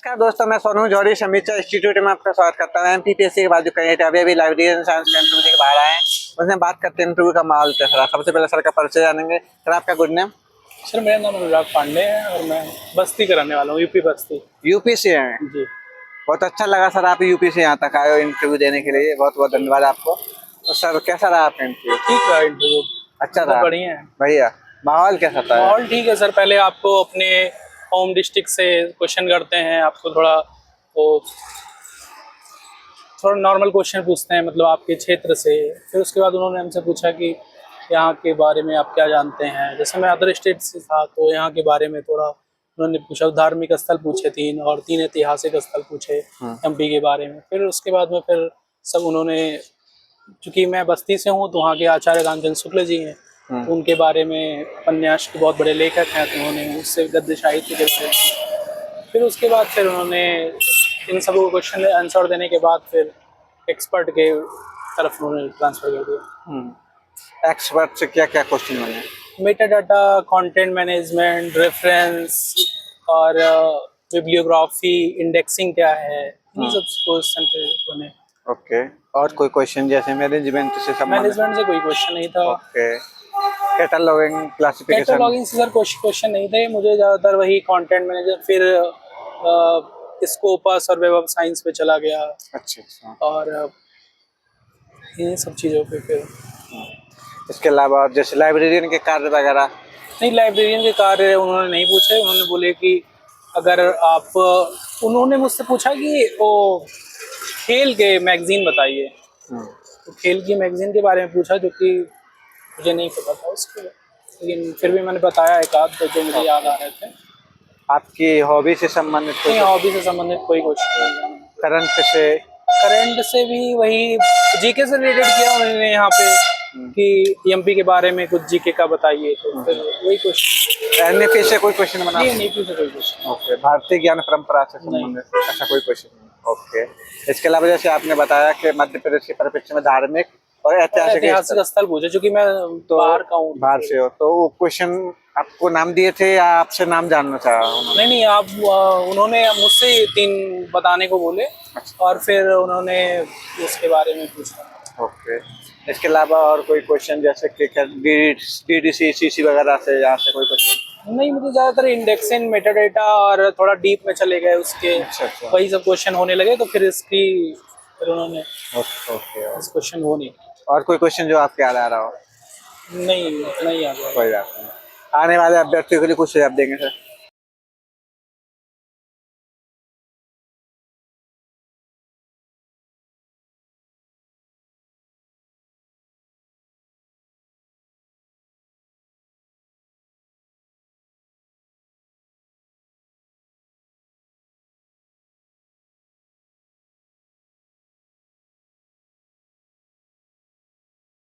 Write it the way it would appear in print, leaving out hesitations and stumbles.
नमस्कार दोस्तों, मैं सोनू जौहरी समीक्षा इंस्टीट्यूट में आपका स्वागत करता हूँ। एमपीपीएससी के बाद जो कैंडिडेट अभी लाइब्रेरियन साइंस का इंटरव्यू के बाहर आए हैं, उसमें बात करते हैं इंटरव्यू का माहौल कैसा रहा। सबसे पहले सर का परिचय जानेंगे। सर आपका गुड नेम? सर मेरा नाम अनुराग पांडे है और मैं बस्ती का रहने वाला हूँ, यूपी बस्ती। यूपी से हैं? जी। बहुत अच्छा लगा सर, आप यूपी से यहाँ तक आए हो इंटरव्यू देने के लिए, बहुत बहुत धन्यवाद आपको। तो सर कैसा रहा आपका इंटरव्यू? ठीक रहा इंटरव्यू, अच्छा रहा? बढ़िया है। बढ़िया। माहौल कैसा था? माहौल ठीक है सर। पहले आपको अपने होम डिस्ट्रिक्ट से क्वेश्चन करते हैं, आपको थोड़ा नॉर्मल क्वेश्चन पूछते हैं, मतलब आपके क्षेत्र से। फिर उसके बाद उन्होंने हमसे पूछा कि यहाँ के बारे में आप क्या जानते हैं। जैसे मैं अदर स्टेट से था तो यहाँ के बारे में थोड़ा उन्होंने पूछा। धार्मिक स्थल पूछे 3 और 3 ऐतिहासिक स्थल पूछे एमपी के बारे में। फिर उसके बाद में फिर सब उन्होंने, चूँकि मैं बस्ती से हूँ तो वहाँ के आचार्य रामचंद्र शुक्ल जी हैं, तो उनके बारे में, उपन्यास के बहुत बड़े लेखक हैं, तो उन्होंने उससे गद्य साहित्य के बारे में। फिर उसके बाद फिर उन्होंने इन सब क्वेश्चन आंसर देने के बाद फिर एक्सपर्ट के तरफ उन्होंने ट्रांसफर कर दिया। एक्सपर्ट से क्या क्या क्वेश्चन बने? Meta data, content management, reference और बिब्लियोग्राफी, इंडेक्सिंग क्या है, इन सब क्वेश्चन पे बने। ओके। और कोई क्वेश्चन जैसे मैनेजमेंट से संबंधित? मैनेजमेंट से कोई क्वेश्चन नहीं था। ओके। Cataloguing, classification? कैटलॉगिंग से सर क्वेश्चन नहीं थे मुझे। ज़्यादातर वही कंटेंट मैनेजर, फिर स्कोपस और वेब ऑफ साइंस पे चला गया। अच्छा। और इन सब चीज़ों पे फिर इसके अलावा जैसे लाइब्रेरियन के कार्य वगैरह? नहीं, लाइब्रेरियन के कार्य उन्होंने नहीं पूछे। उन्होंने बोले कि अगर आप, उन्होंने मुझसे पूछा कि वो खेल के मैगजीन बताइए। तो खेल की मैगजीन के बारे में पूछा, जो कि मुझे नहीं पता था उसके, लेकिन फिर भी मैंने बताया एक आध जो मुझे याद आ रहे थे। आपकी हॉबी से संबंधित कोई? नहीं, हॉबी से संबंधित कोई क्वेश्चन नहीं। करंट से भी वही जीके से रिलेटेड किया उन्होंने यहाँ पे कि एमपी के बारे में कुछ जीके का बताइए, तो फिर वही क्वेश्चन। एनईपी से कोई क्वेश्चन बना? नहीं, एनईपी से कोई क्वेश्चन। ओके। भारतीय ज्ञान परंपरा से संबंधित ऐसा कोई क्वेश्चन नहीं? ओके। इसके अलावा जैसे आपने बताया कि मध्य प्रदेश के परिप्रेक्ष्य में धार्मिक और ऐतिहासिक स्थल पूछे, चूंकि मैं तो बाहर का हूँ, बाहर से हो, तो वो क्वेश्चन आपको नाम दिए थे या आपसे नाम जानना चाहा उन्होंने? नहीं, उन्होंने मुझसे 3 बताने को बोले। अच्छा। और फिर उन्होंने उसके बारे में पूछा। ओके। इसके अलावा और कोई क्वेश्चन जैसे कि डीडीसी, सीसी वगैरह से, यहाँ से कोई क्वेश्चन? नहीं, मुझे ज्यादातर इंडेक्सिंग, मेटा डेटा और थोड़ा डीप में चले गए उसके। अच्छा। वही सब क्वेश्चन होने लगे, तो फिर उन्होंने ओके। इस क्वेश्चन हो नहीं। और कोई क्वेश्चन जो आपके याद आ रहा हो? नहीं याद आ रहा। कोई बात नहीं। आने वाले अभ्यर्थियों के लिए कुछ सुझाव देंगे सर?